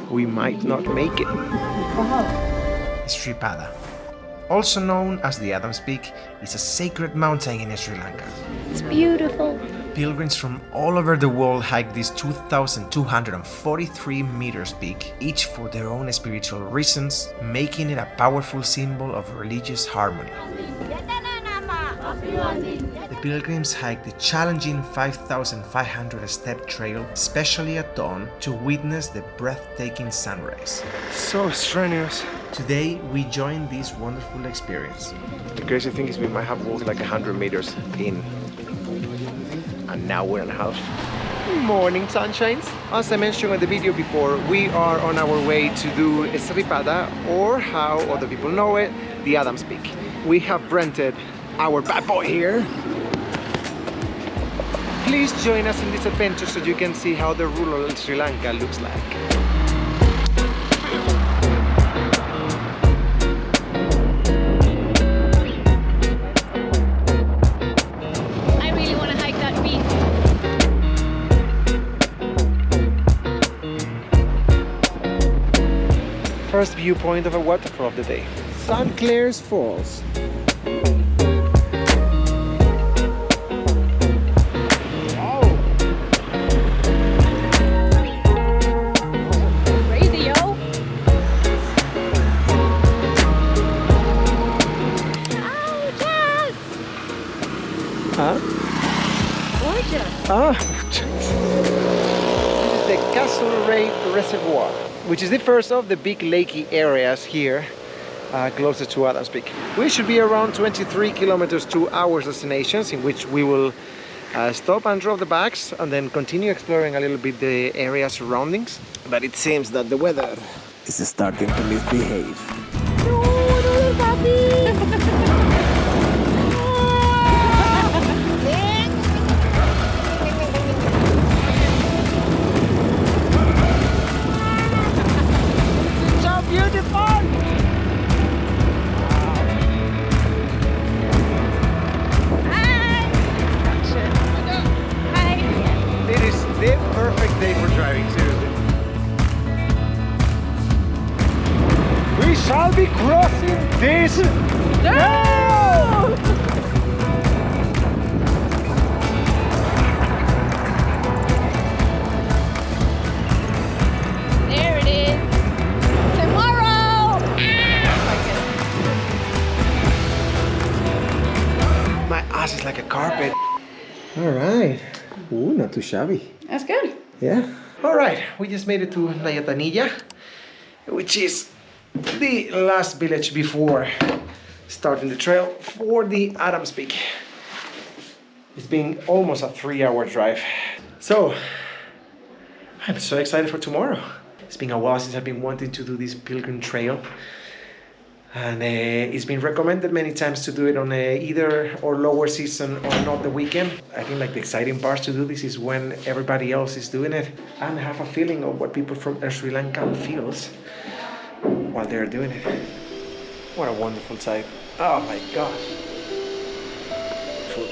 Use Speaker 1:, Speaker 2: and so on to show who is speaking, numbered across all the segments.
Speaker 1: we might not make it. Sri Lanka, also known as the Adam's Peak, is a sacred mountain in Sri Lanka.
Speaker 2: It's beautiful.
Speaker 1: Pilgrims from all over the world hike this 2,243 meters peak, each for their own spiritual reasons, making it a powerful symbol of religious harmony. The pilgrims hike the challenging 5,500 step trail, especially at dawn, to witness the breathtaking sunrise. So strenuous. Today we join this wonderful experience. The crazy thing is we might have walked like 100 meters in. And now we're in a half. Morning sunshines. As I mentioned in the video before, we are on our way to do Sri Lanka, or how other people know it, the Adam's Peak. We have rented our bad boy here. Please join us in this adventure so you can see how the rural Sri Lanka looks like. First viewpoint of a waterfall of the day. St. Clair's Falls. Oh!
Speaker 2: Crazy, yo! Gorgeous!
Speaker 1: Huh?
Speaker 2: Gorgeous!
Speaker 1: Ah! This is the Castlereagh Reservoir, which is the first of the big lakey areas here, closer to Adam's Peak. We should be around 23 kilometers to our destinations, in which we will stop and drop the bags and then continue exploring a little bit the area surroundings. But it seems that the weather is starting to misbehave.
Speaker 2: No, little puppy!
Speaker 1: Perfect day for driving, seriously. We shall be crossing this.
Speaker 2: No! There it is. Tomorrow!
Speaker 1: My ass is like a carpet. All right. Ooh, not too shabby.
Speaker 2: That's good.
Speaker 1: Yeah. All right, we just made it to La Yatanilla, which is the last village before starting the trail for the Adam's Peak. It's been almost a 3-hour drive. So, I'm so excited for tomorrow. It's been a while since I've been wanting to do this pilgrim trail. And it's been recommended many times to do it on either or lower season or not the weekend. I think like the exciting part to do this is when everybody else is doing it and have a feeling of what people from Sri Lanka feels while they're doing it. What a wonderful sight. Oh my gosh.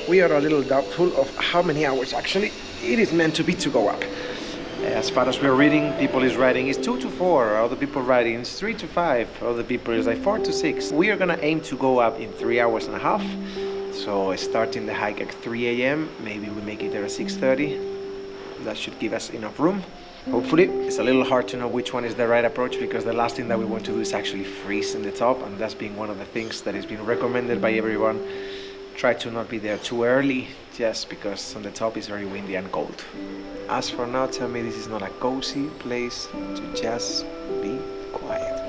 Speaker 1: We are a little doubtful of how many hours actually it is meant to be to go up. As far as we're reading, people is writing is 2 to 4, other people writing is 3 to 5, other people is like 4 to 6. We are gonna aim to go up in 3 hours and a half. So starting the hike at 3 a.m, maybe we make it there at 6:30. That should give us enough room. Hopefully. It's a little hard to know which one is the right approach because the last thing that we want to do is actually freeze in the top, and that's been one of the things that has been recommended by everyone. Try to not be there too early, just because on the top is very windy and cold. As for now, tell me this is not a cozy place to just be quiet.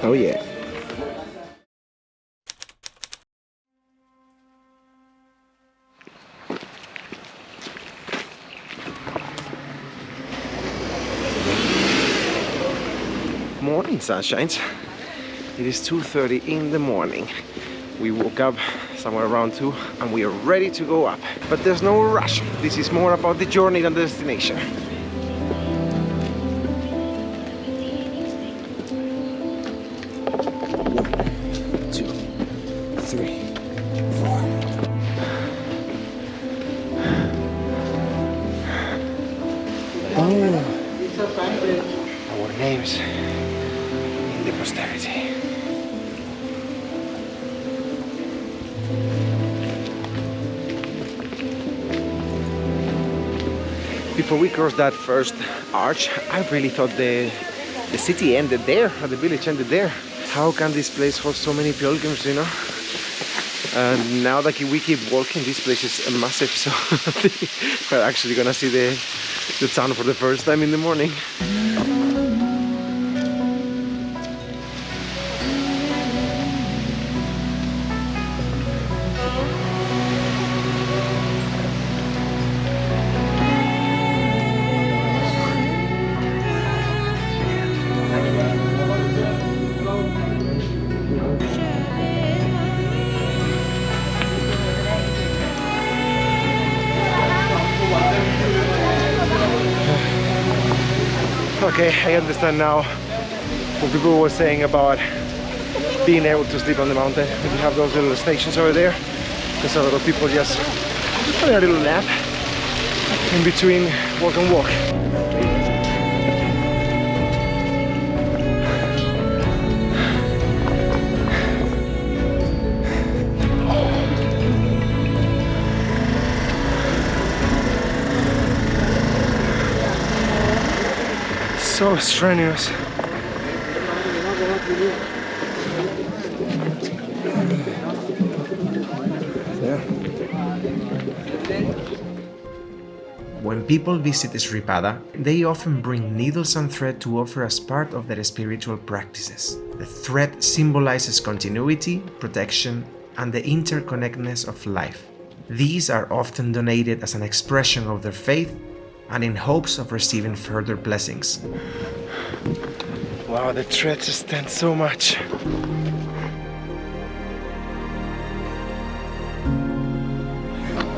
Speaker 1: Oh yeah. Morning sunshines. It is 2:30 in the morning. We woke up somewhere around 2, and we are ready to go up. But there's no rush. This is more about the journey than the destination. Our names in the posterity. Before we crossed that first arch, I really thought the city ended there, or the village ended there. How can this place hold so many pilgrims, you know? And now that we keep walking, this place is massive, so we're actually gonna see the town for the first time in the morning. Okay, I understand now what people were saying about being able to sleep on the mountain. We have those little stations over there, because a lot of people just having a little nap in between walk and walk. So strenuous. When people visit Sripada, they often bring needles and thread to offer as part of their spiritual practices. The thread symbolizes continuity, protection, and the interconnectedness of life. These are often donated as an expression of their faith and in hopes of receiving further blessings. Wow, the threads stand so much.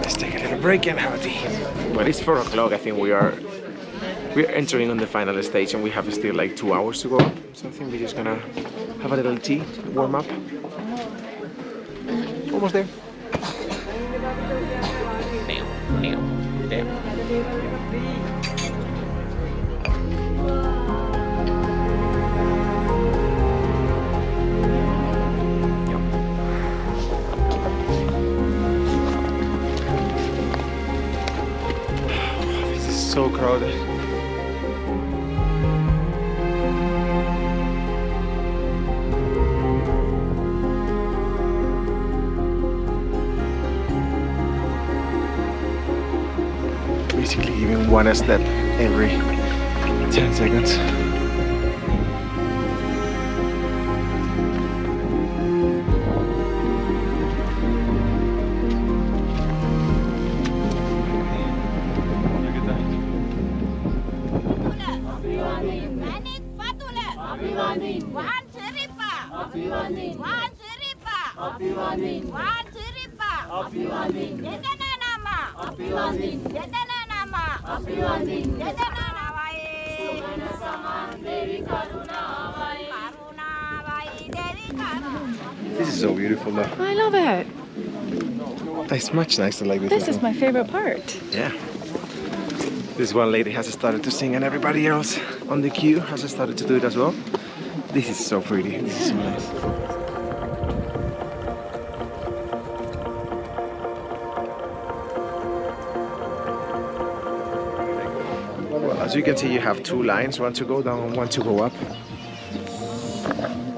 Speaker 1: Let's take a little break and have a tea. Well, it's 4 o'clock. I think we're entering on the final stage, and we have still like 2 hours to go up. So I think we're just gonna have a little tea, warm up. Almost there. Damn. This is so crowded. Basically giving one step every 10 seconds. This is so beautiful though.
Speaker 2: I love it.
Speaker 1: It's much nicer like this.
Speaker 2: This is my favorite part.
Speaker 1: Yeah. This one lady has started to sing, and everybody else on the queue has started to do it as well. This is so pretty. This is so nice. Well, as you can see, you have two lines, one to go down and one to go up.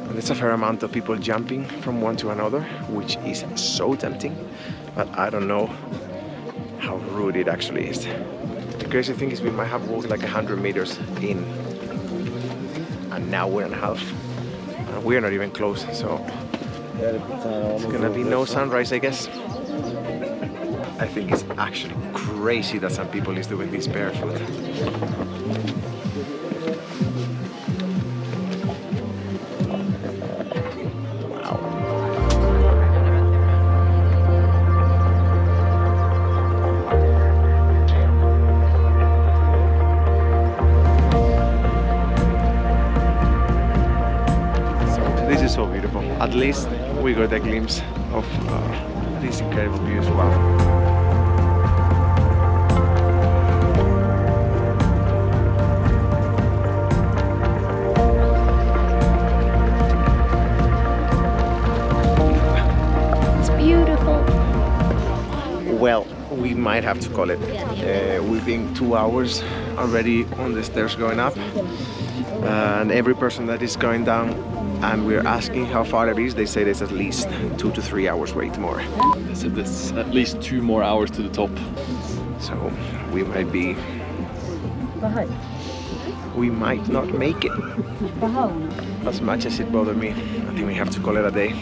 Speaker 1: And there's a fair amount of people jumping from one to another, which is so tempting, but I don't know how rude it actually is. The crazy thing is we might have walked like 100 meters in, and now we're in half. And we're not even close, so it's gonna be no sunrise, I guess. I think it's actually crazy that some people is doing this barefoot. Wow. at least we got a glimpse of this incredible view as well. Well, we might have to call it. We've been 2 hours already on the stairs going up, and every person that is going down and we're asking how far it is, they say there's at least 2 to 3 hours wait more.
Speaker 3: They said there's at least 2 more hours to the top.
Speaker 1: So we might not make it. As much as it bothered me, I think we have to call it a day.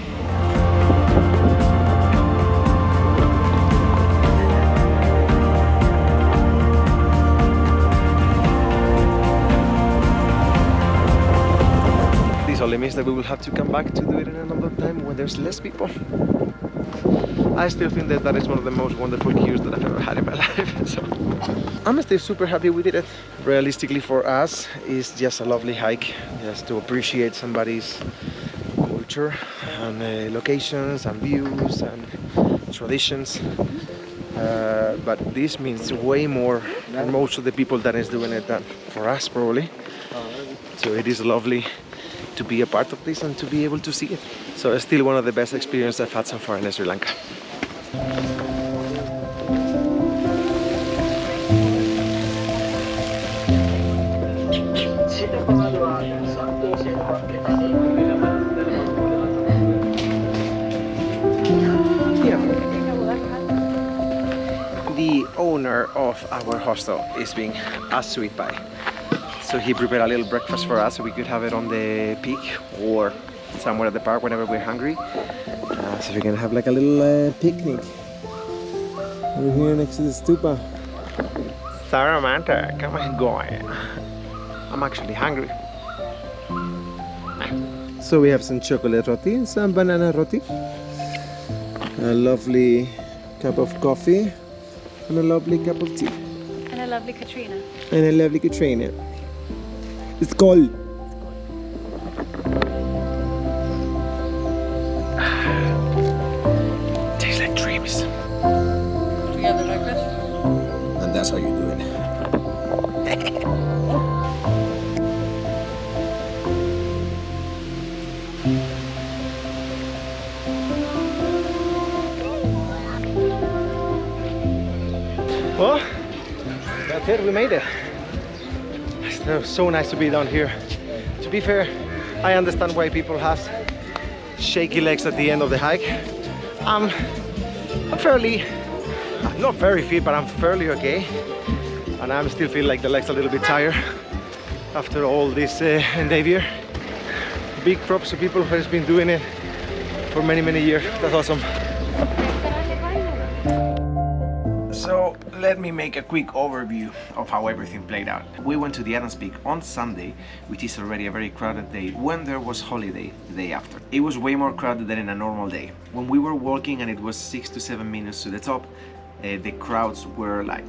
Speaker 1: Only means that we will have to come back to do it in another time when there's less people. I still think that is one of the most wonderful views that I've ever had in my life. So I'm still super happy we did it. Realistically for us, it's just a lovely hike, just to appreciate somebody's culture and locations and views and traditions. But this means way more for most of the people that is doing it than for us probably. So it is lovely to be a part of this and to be able to see it. So it's still one of the best experiences I've had so far in Sri Lanka. The owner of our hostel is being a sweet pie. So he prepared a little breakfast for us so we could have it on the peak or somewhere at the park whenever we're hungry. So we can have like a little picnic over here next to the stupa. Saramanta, come on, go. I'm actually hungry. So we have some chocolate roti and some banana roti. A lovely cup of coffee and a lovely cup of tea.
Speaker 2: And a lovely Katrina.
Speaker 1: And a lovely Katrina. It's cold. Tastes like dreams.
Speaker 2: Together like this.
Speaker 1: And that's how you do it. Well, that's it, we made it. It was so nice to be down here. To be fair, I understand why people have shaky legs at the end of the hike. I'm fairly, not very fit, but I'm fairly okay. And I still feel like the legs a little bit tired after all this endeavor. Big props to people who has been doing it for many, many years. That's awesome. So let me make a quick overview of how everything played out. We went to the Adams Peak on Sunday, which is already a very crowded day, when there was holiday the day after. It was way more crowded than in a normal day. When we were walking and it was 6 to 7 minutes to the top, the crowds were like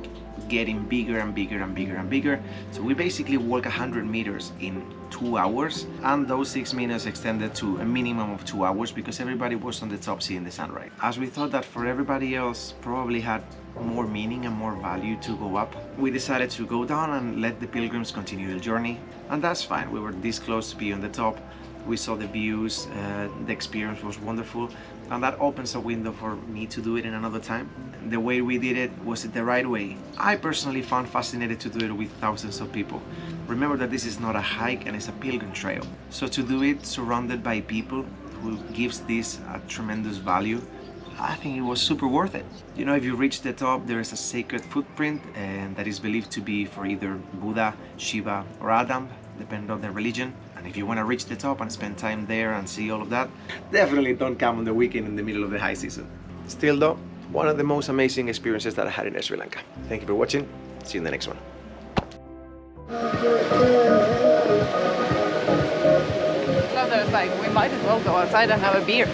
Speaker 1: getting bigger and bigger and bigger and bigger. So we basically walked 100 meters in 2 hours, and those 6 minutes extended to a minimum of 2 hours because everybody was on the top seeing the sunrise. As we thought that for everybody else probably had more meaning and more value to go up, we decided to go down and let the pilgrims continue the journey, and that's fine. We were this close to be on the top. We saw the views, the experience was wonderful, and that opens a window for me to do it in another time. The way we did it, was it the right way? I personally found fascinated to do it with thousands of people. Remember that this is not a hike and it's a pilgrim trail. So to do it surrounded by people who gives this a tremendous value, I think it was super worth it. You know, if you reach the top, there is a sacred footprint and that is believed to be for either Buddha, Shiva or Adam, depending on the religion. And if you want to reach the top and spend time there and see all of that, definitely don't come on the weekend in the middle of the high season. Still though, one of the most amazing experiences that I had in Sri Lanka. Thank you for watching. See you in the next one.
Speaker 2: So there's like, we might as well go outside and have a beer.